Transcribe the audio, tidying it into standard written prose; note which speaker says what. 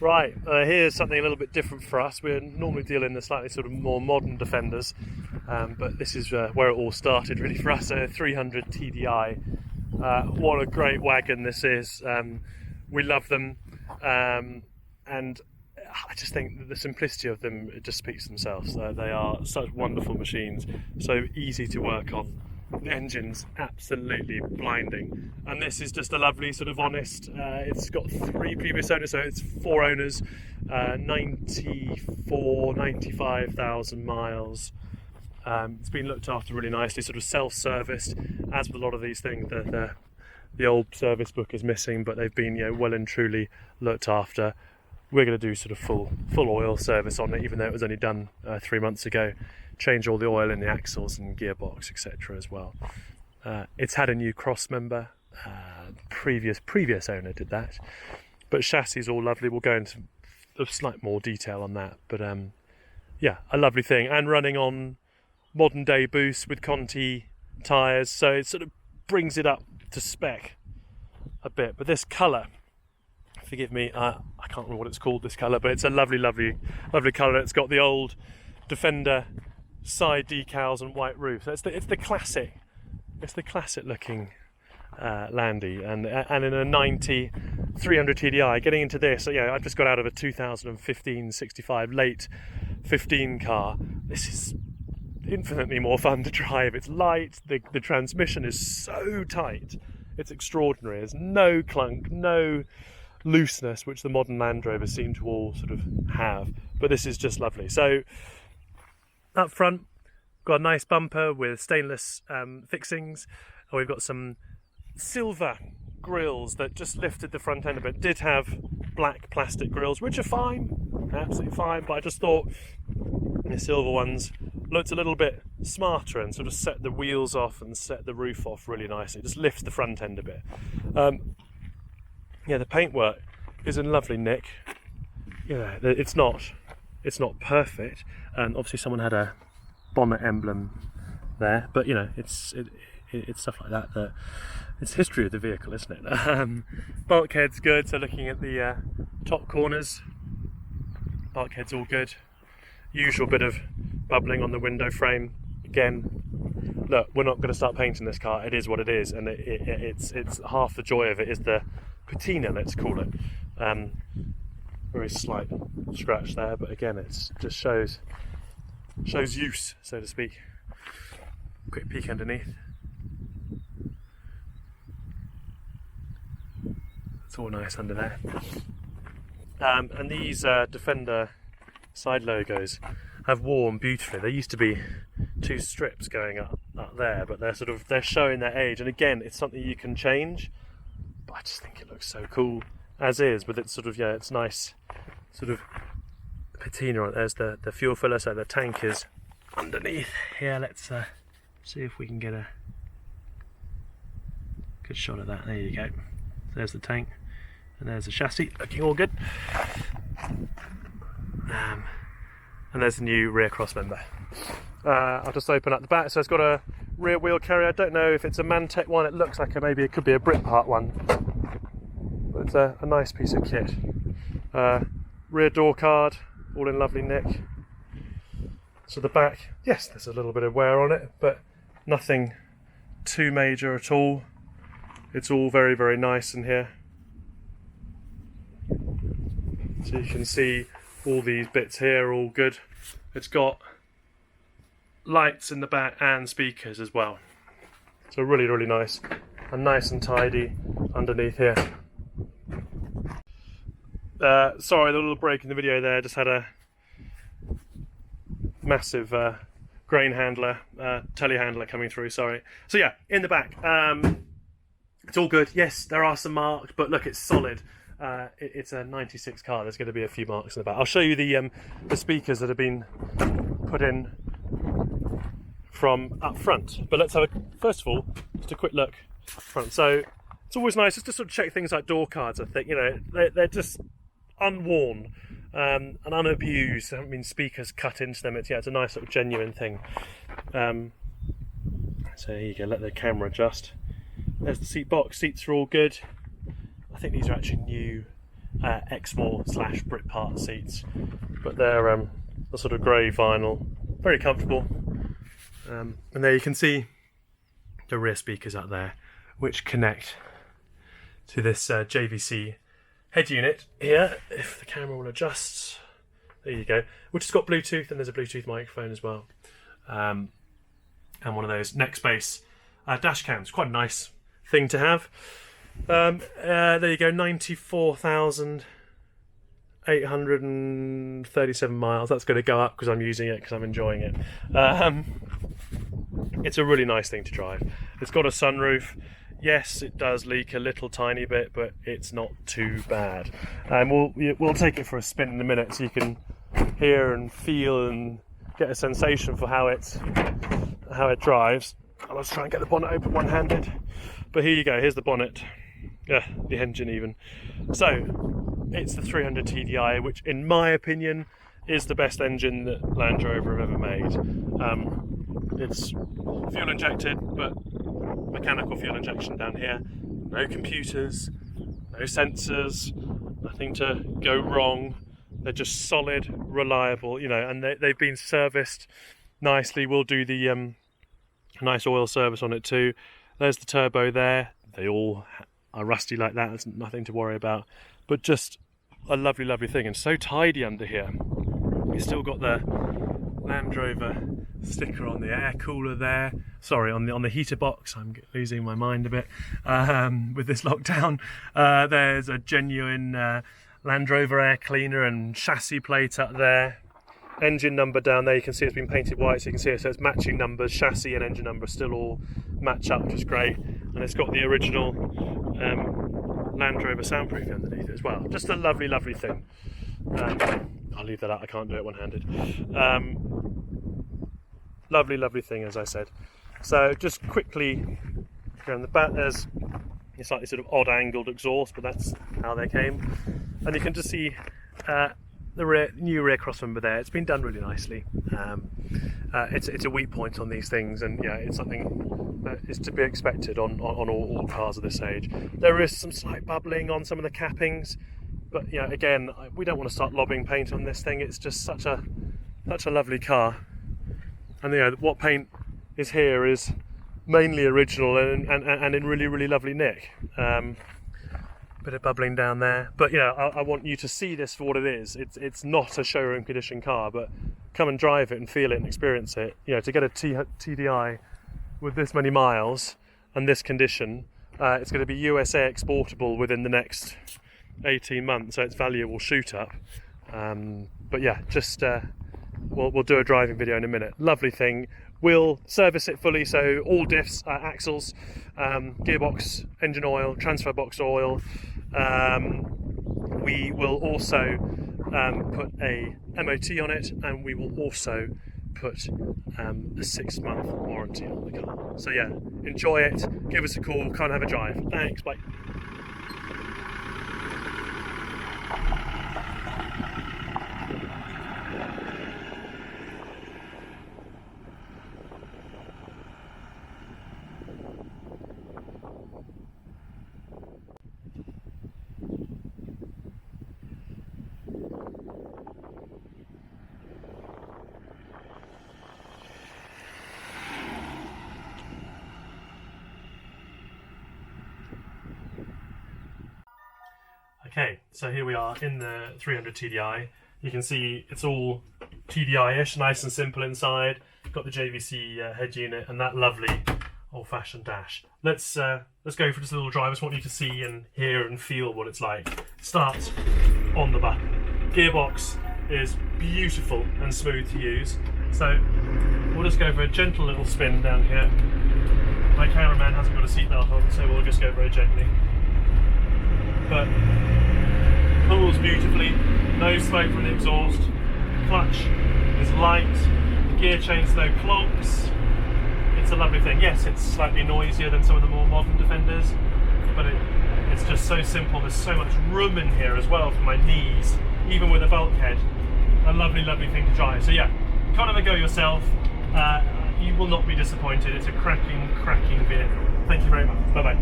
Speaker 1: Right, here's something a little bit different for us. We're normally dealing in the slightly sort of more modern Defenders, but this is where it all started really for us. A 300 TDI. What a great wagon this is. We love them, and I just think that the simplicity of them, it just speaks for themselves. They are such wonderful machines, so easy to work on. The engine's absolutely blinding, and this is just a lovely sort of honest. It's got 3 previous owners, so it's 4 owners, 95,000 miles. It's been looked after really nicely, sort of self-serviced. As with a lot of these things, the old service book is missing, but they've been, well and truly looked after. We're going to do sort of full oil service on it, even though it was only done 3 months ago. Change all the oil in the axles and gearbox, etc. as well. It's had a new cross member. Previous owner did that, but chassis is all lovely. We'll go into a slight more detail on that, but yeah, a lovely thing, and running on modern day boost with Conti tyres, so it sort of brings it up to spec a bit. But this colour, forgive me, I can't remember what it's called, this colour, but it's a lovely colour. It's got the old Defender side decals and white roof. So it's the classic looking Landy, and in a 90 300 TDI. Getting into this, I've just got out of a 2015 65 late 15 car. This is infinitely more fun to drive. It's light, the transmission is so tight, it's extraordinary. There's no clunk, no looseness, which the modern Land Rovers seem to all sort of have, but this is just lovely. So up front, got a nice bumper with stainless fixings, and we've got some silver grills that just lifted the front end a bit. Did have black plastic grills, which are fine, absolutely fine, but I just thought the silver ones looked a little bit smarter and sort of set the wheels off and set the roof off really nicely. Just lifts the front end a bit. The paintwork is in lovely nick. It's not perfect, and obviously someone had a bonnet emblem there, but it's stuff like that it's history of the vehicle, isn't it? Bulkhead's good, so looking at the top corners, bulkhead's all good. Usual bit of bubbling on the window frame. Again, look, we're not going to start painting this car. It is what it is, and it's half the joy of it is the patina, let's call it. Very slight scratch there, but again, it's just shows use, so to speak. Quick peek underneath. It's all nice under there. And these Defender side logos have worn beautifully. There used to be 2 strips going up there, but they're showing their age. And again, it's something you can change, but I just think it looks so cool as is. But it's it's nice, sort of patina on it. There's the fuel filler, so the tank is underneath here. Let's see if we can get a good shot of that. There you go. There's the tank, and there's the chassis, looking all good. And there's the new rear cross member. I'll just open up the back. So it's got a rear wheel carrier. I don't know if it's a Mantech one. It looks like maybe it could be a Britpart one, but it's a nice piece of kit. Rear door card, all in lovely nick. So the back, yes, there's a little bit of wear on it, but nothing too major at all. It's all very, very nice in here. So you can see all these bits here, all good. It's got lights in the back and speakers as well. So really, really nice, and nice and tidy underneath here. Sorry, the little break in the video there. Just had a massive grain handler, telehandler coming through, sorry. So yeah, in the back, it's all good. Yes, there are some marks, but look, it's solid. It's a 96 car. There's going to be a few marks in the back. I'll show you the speakers that have been put in from up front. But let's have first of all, just a quick look up front. So it's always nice just to sort of check things like door cards. I think they're just unworn and unabused. There haven't been speakers cut into them. It's a nice sort of genuine thing. So here you go. Let the camera adjust. There's the seat box. Seats are all good. I think these are actually new Exmoor / Britpart seats, but they're a sort of grey vinyl, very comfortable. And there you can see the rear speakers up there, which connect to this JVC head unit here, if the camera will adjust. There you go, which has got Bluetooth, and there's a Bluetooth microphone as well, and one of those neck space dash cams. Quite a nice thing to have. There you go, 94,837 miles. That's going to go up because I'm using it, because I'm enjoying it. It's a really nice thing to drive. It's got a sunroof. Yes, it does leak a little tiny bit, but it's not too bad. We'll take it for a spin in a minute so you can hear and feel and get a sensation for how it drives. I'll try and get the bonnet open one-handed. But here you go, here's the bonnet. Yeah, the engine even. So, it's the 300 TDI, which in my opinion is the best engine that Land Rover have ever made. It's fuel injected, but mechanical fuel injection down here. No computers, no sensors, nothing to go wrong. They're just solid, reliable, and they've been serviced nicely. We'll do the nice oil service on it too. There's the turbo there. They all are rusty like that. There's nothing to worry about. But just a lovely, lovely thing, and so tidy under here. You've still got the Land Rover sticker on the air cooler there. Sorry, on the heater box. I'm losing my mind a bit with this lockdown. There's a genuine Land Rover air cleaner and chassis plate up there. Engine number down there, you can see it's been painted white, so you can see it, so it's matching numbers. Chassis and engine number still all match up, which is great. And it's got the original Land Rover soundproofing underneath it as well. Just a lovely, lovely thing. I'll leave that out, I can't do it one-handed. Lovely, lovely thing, as I said. So just quickly, around the back, there's a slightly sort of odd angled exhaust, but that's how they came. And you can just see the new rear crossmember there. It's been done really nicely. It's a weak point on these things, and yeah, it's something that is to be expected on all cars of this age. There is some slight bubbling on some of the cappings, but again, we don't want to start lobbing paint on this thing. It's just such a lovely car, and what paint is here is mainly original and in really, really lovely nick. Bit of bubbling down there, but I want you to see this for what it is. It's not a showroom condition car, but come and drive it and feel it and experience it. To get a TDI with this many miles and this condition, it's going to be USA exportable within the next 18 months, so its value will shoot up. But yeah, just we'll do a driving video in a minute. Lovely thing. We'll service it fully, so all diffs, axles, gearbox, engine oil, transfer box oil. We will also put a MOT on it, and we will also put a 6-month warranty on the car. So yeah, enjoy it, give us a call, come and have a drive. Thanks, bye. Okay, so here we are in the 300 TDI. You can see it's all TDI-ish, nice and simple inside. Got the JVC head unit and that lovely old-fashioned dash. Let's go for just a little drive. I just want you to see and hear and feel what it's like. Start on the button. Gearbox is beautiful and smooth to use. So we'll just go for a gentle little spin down here. My cameraman hasn't got a seatbelt on, so we'll just go very gently. But pulls beautifully, no smoke from the exhaust, clutch is light, the gear chain's no clogs. It's a lovely thing. Yes, it's slightly noisier than some of the more modern Defenders, but it's just so simple. There's so much room in here as well for my knees, even with a bulkhead. A lovely, lovely thing to drive. So yeah, kind of a go yourself. You will not be disappointed. It's a cracking vehicle. Thank you very much. Bye-bye.